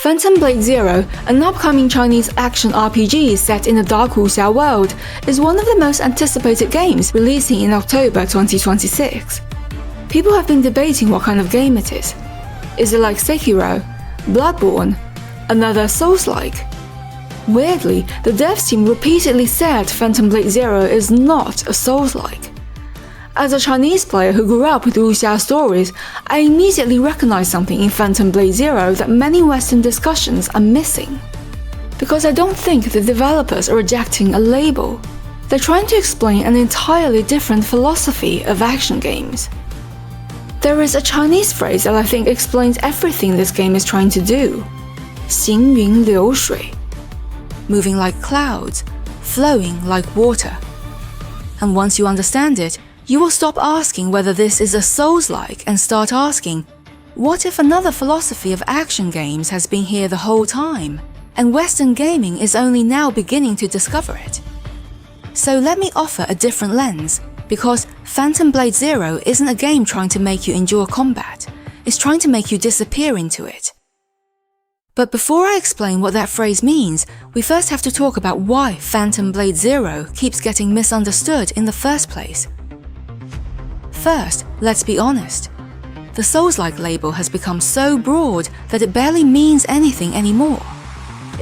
Phantom Blade Zero, an upcoming Chinese action RPG set in the dark Wuxia world, is one of the most anticipated games releasing in October 2026. People have been debating what kind of game it is. Is it like Sekiro, Bloodborne, another Soulslike? Weirdly, the devs team repeatedly said Phantom Blade Zero is not a Soulslike. As a Chinese player who grew up with Wuxia stories, I immediately recognized something in Phantom Blade Zero that many Western discussions are missing. Because I don't think the developers are rejecting a label. They're trying to explain an entirely different philosophy of action games. There is a Chinese phrase that I think explains everything this game is trying to do. 行云流水. Moving like clouds, flowing like water. And once you understand it, you will stop asking whether this is a Souls-like and start asking, what if another philosophy of action games has been here the whole time, and Western gaming is only now beginning to discover it? So let me offer a different lens, because Phantom Blade Zero isn't a game trying to make you endure combat, it's trying to make you disappear into it. But before I explain what that phrase means, we first have to talk about why Phantom Blade Zero keeps getting misunderstood in the first place. First, let's be honest. The Souls-like label has become so broad that it barely means anything anymore.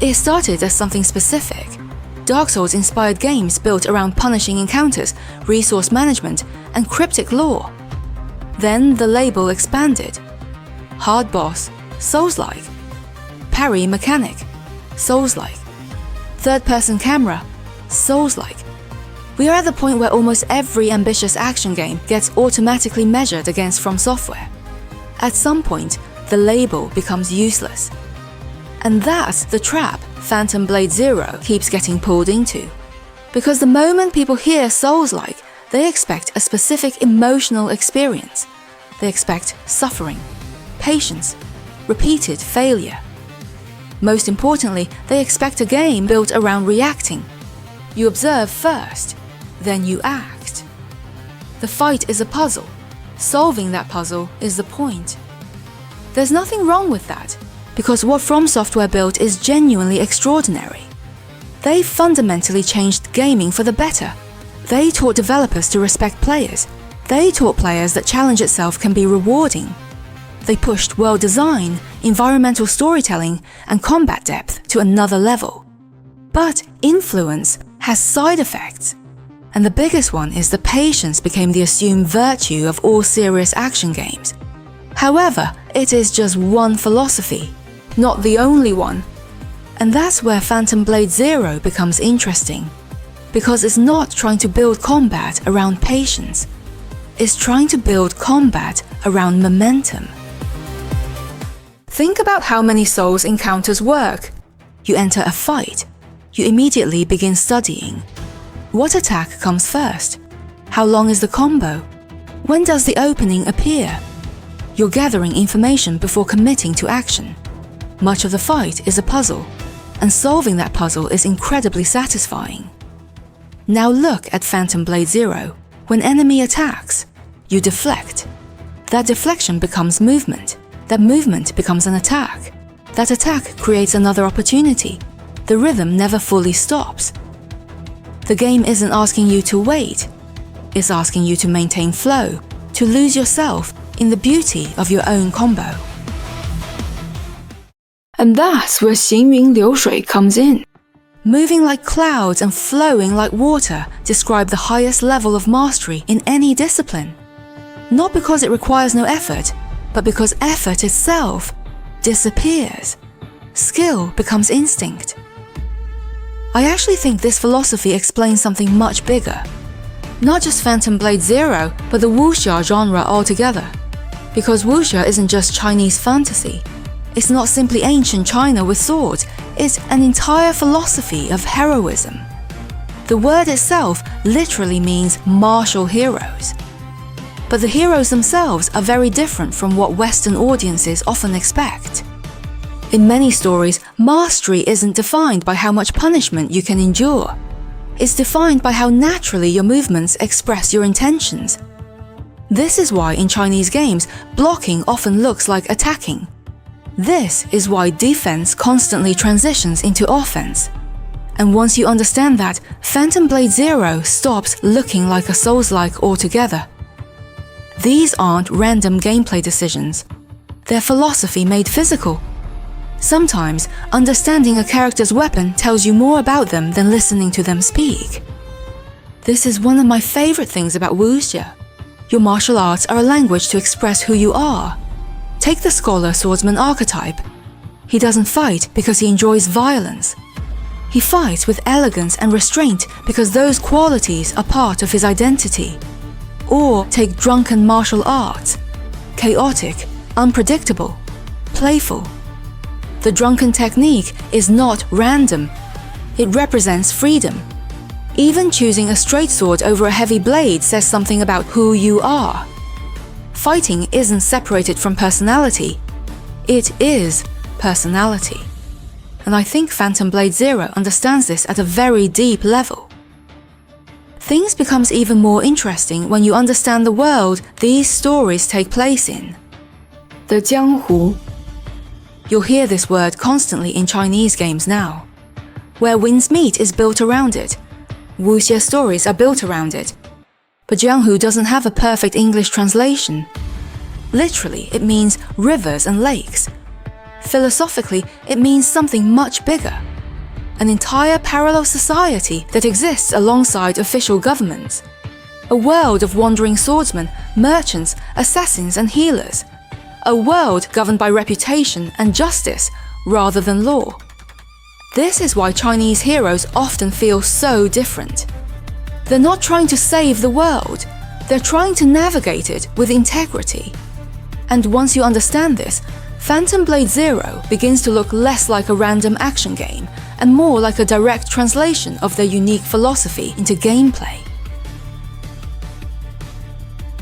It started as something specific. Dark Souls-inspired games built around punishing encounters, resource management, and cryptic lore. Then the label expanded. Hard boss, Souls-like. Parry mechanic, Souls-like. Third-person camera, Souls-like. We are at the point where almost every ambitious action game gets automatically measured against From Software. At some point, the label becomes useless. And that's the trap Phantom Blade Zero keeps getting pulled into. Because the moment people hear Souls-like, they expect a specific emotional experience. They expect suffering, patience, repeated failure. Most importantly, they expect a game built around reacting. You observe first, then you act. The fight is a puzzle. Solving that puzzle is the point. There's nothing wrong with that, because what From Software built is genuinely extraordinary. They fundamentally changed gaming for the better. They taught developers to respect players. They taught players that challenge itself can be rewarding. They pushed world design, environmental storytelling, and combat depth to another level. But influence has side effects. And the biggest one is that patience became the assumed virtue of all serious action games. However, it is just one philosophy, not the only one. And that's where Phantom Blade Zero becomes interesting. Because it's not trying to build combat around patience. It's trying to build combat around momentum. Think about how many Souls encounters work. You enter a fight. You immediately begin studying. What attack comes first? How long is the combo? When does the opening appear? You're gathering information before committing to action. Much of the fight is a puzzle, and solving that puzzle is incredibly satisfying. Now look at Phantom Blade Zero. When enemy attacks, you deflect. That deflection becomes movement. That movement becomes an attack. That attack creates another opportunity. The rhythm never fully stops. The game isn't asking you to wait. It's asking you to maintain flow, to lose yourself in the beauty of your own combo. And that's where 行云流水 comes in. Moving like clouds and flowing like water describe the highest level of mastery in any discipline. Not because it requires no effort, but because effort itself disappears. Skill becomes instinct. I actually think this philosophy explains something much bigger. Not just Phantom Blade Zero, but the Wuxia genre altogether. Because Wuxia isn't just Chinese fantasy. It's not simply ancient China with swords, it's an entire philosophy of heroism. The word itself literally means martial heroes. But the heroes themselves are very different from what Western audiences often expect. In many stories, mastery isn't defined by how much punishment you can endure. It's defined by how naturally your movements express your intentions. This is why in Chinese games, blocking often looks like attacking. This is why defense constantly transitions into offense. And once you understand that, Phantom Blade Zero stops looking like a Soulslike altogether. These aren't random gameplay decisions. They're philosophy made physical. Sometimes, understanding a character's weapon tells you more about them than listening to them speak. This is one of my favorite things about Wuxia. Your martial arts are a language to express who you are. Take the scholar swordsman archetype. He doesn't fight because he enjoys violence. He fights with elegance and restraint because those qualities are part of his identity. Or take drunken martial arts. Chaotic, unpredictable, playful. The drunken technique is not random. It represents freedom. Even choosing a straight sword over a heavy blade says something about who you are. Fighting isn't separated from personality. It is personality. And I think Phantom Blade Zero understands this at a very deep level. Things becomes even more interesting when you understand the world these stories take place in. The Jianghu. You'll hear this word constantly in Chinese games now. Where winds meet is built around it. Wuxia stories are built around it. But Jianghu doesn't have a perfect English translation. Literally, it means rivers and lakes. Philosophically, it means something much bigger. An entire parallel society that exists alongside official governments. A world of wandering swordsmen, merchants, assassins and healers. A world governed by reputation and justice rather than law. This is why Chinese heroes often feel so different. They're not trying to save the world, they're trying to navigate it with integrity. And once you understand this, Phantom Blade Zero begins to look less like a random action game and more like a direct translation of their unique philosophy into gameplay.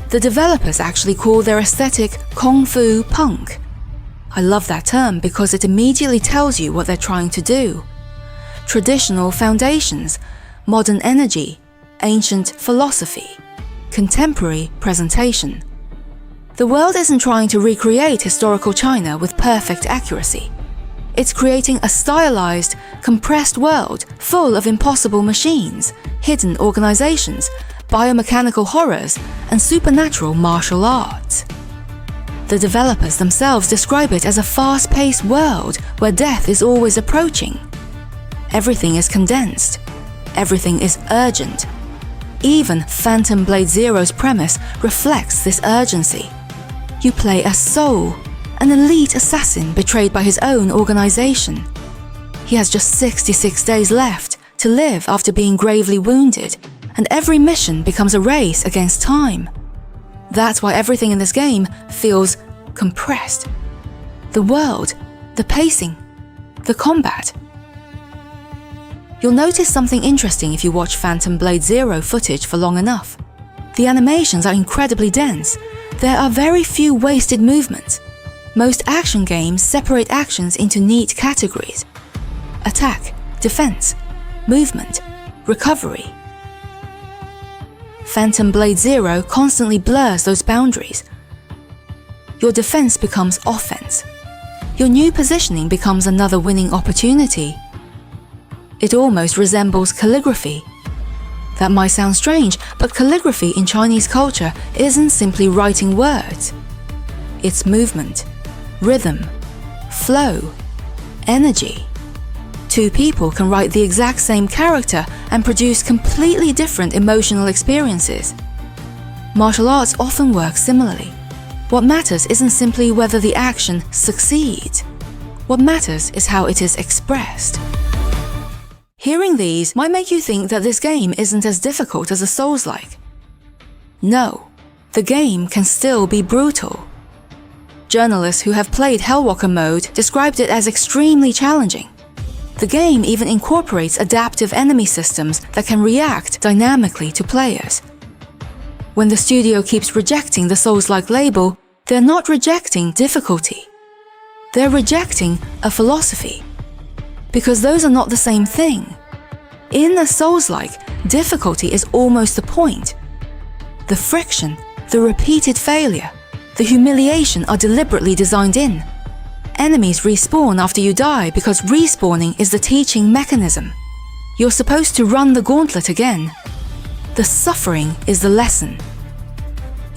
The developers actually call their aesthetic Kungfu Punk. I love that term because it immediately tells you what they're trying to do. Traditional foundations, modern energy, ancient philosophy, contemporary presentation. The world isn't trying to recreate historical China with perfect accuracy. It's creating a stylized, compressed world full of impossible machines, hidden organizations, biomechanical horrors, and supernatural martial arts. The developers themselves describe it as a fast-paced world where death is always approaching. Everything is condensed. Everything is urgent. Even Phantom Blade Zero's premise reflects this urgency. You play as Soul, an elite assassin betrayed by his own organization. He has just 66 days left to live after being gravely wounded, and every mission becomes a race against time. That's why everything in this game feels compressed. The world, the pacing, the combat. You'll notice something interesting if you watch Phantom Blade Zero footage for long enough. The animations are incredibly dense. There are very few wasted movements. Most action games separate actions into neat categories: attack, defense, movement, recovery. Phantom Blade Zero constantly blurs those boundaries. Your defense becomes offense. Your new positioning becomes another winning opportunity. It almost resembles calligraphy. That might sound strange, but calligraphy in Chinese culture isn't simply writing words. It's movement, rhythm, flow, energy. Two people can write the exact same character and produce completely different emotional experiences. Martial arts often work similarly. What matters isn't simply whether the action succeeds. What matters is how it is expressed. Hearing these might make you think that this game isn't as difficult as a Soulslike. No, the game can still be brutal. Journalists who have played Hellwalker mode described it as extremely challenging. The game even incorporates adaptive enemy systems that can react dynamically to players. When the studio keeps rejecting the Souls-like label, they're not rejecting difficulty. They're rejecting a philosophy. Because those are not the same thing. In a Souls-like, difficulty is almost the point. The friction, the repeated failure, the humiliation are deliberately designed in. enemies respawn after you die because respawning is the teaching mechanism. You're supposed to run the gauntlet again. The suffering is the lesson.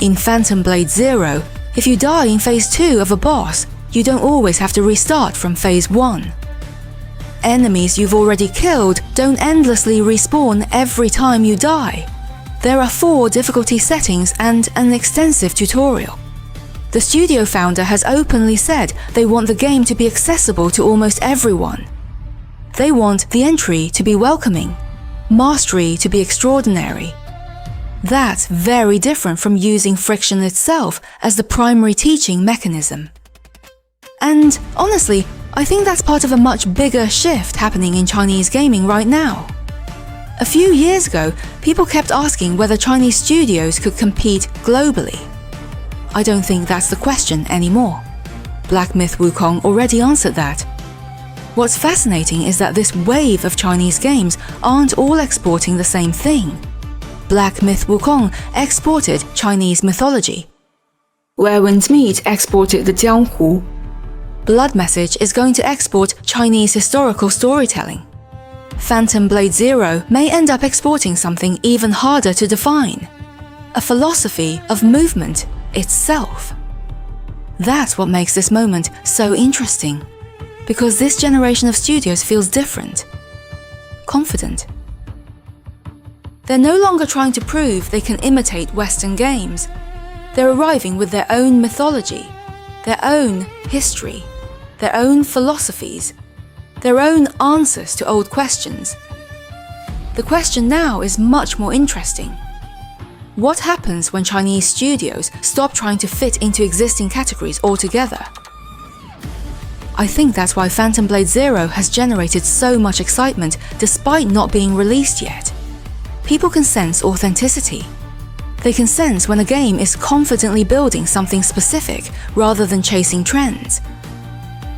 In Phantom Blade Zero, if you die in Phase 2 of a boss, you don't always have to restart from Phase 1. Enemies you've already killed don't endlessly respawn every time you die. There are 4 difficulty settings and an extensive tutorial. The studio founder has openly said they want the game to be accessible to almost everyone. They want the entry to be welcoming, mastery to be extraordinary. That's very different from using friction itself as the primary teaching mechanism. And honestly, I think that's part of a much bigger shift happening in Chinese gaming right now. A few years ago, people kept asking whether Chinese studios could compete globally. I don't think that's the question anymore. Black Myth Wukong already answered that. What's fascinating is that this wave of Chinese games aren't all exporting the same thing. Black Myth Wukong exported Chinese mythology. Where Winds Meet exported the Jianghu. Blood Message is going to export Chinese historical storytelling. Phantom Blade Zero may end up exporting something even harder to define. A philosophy of movement itself. That's what makes this moment so interesting. Because this generation of studios feels different. Confident. They're no longer trying to prove they can imitate Western games. They're arriving with their own mythology, their own history, their own philosophies, their own answers to old questions. The question now is much more interesting. What happens when Chinese studios stop trying to fit into existing categories altogether? I think that's why Phantom Blade Zero has generated so much excitement despite not being released yet. People can sense authenticity. They can sense when a game is confidently building something specific rather than chasing trends.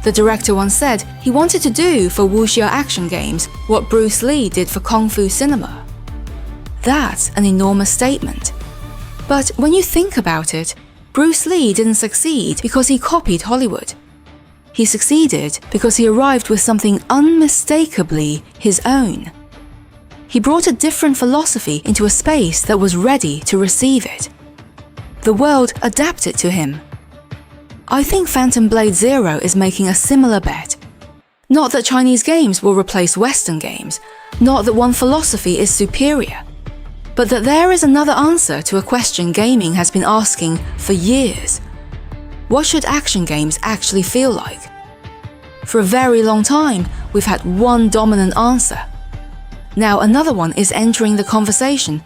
The director once said he wanted to do for Wuxia action games what Bruce Lee did for Kung Fu cinema. That's an enormous statement. But when you think about it, Bruce Lee didn't succeed because he copied Hollywood. He succeeded because he arrived with something unmistakably his own. He brought a different philosophy into a space that was ready to receive it. The world adapted to him. I think Phantom Blade Zero is making a similar bet. Not that Chinese games will replace Western games, not that one philosophy is superior, but that there is another answer to a question gaming has been asking for years. What should action games actually feel like? For a very long time, we've had one dominant answer. Now another one is entering the conversation,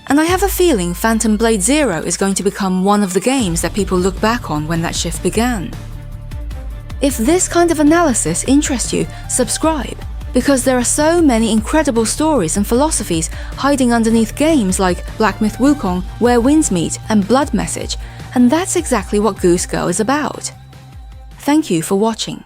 and I have a feeling Phantom Blade Zero is going to become one of the games that people look back on when that shift began. If this kind of analysis interests you, subscribe, because there are so many incredible stories and philosophies hiding underneath games like Black Myth Wukong, Where Winds Meet, and Blood Message, and that's exactly what Goose Girl is about. Thank you for watching.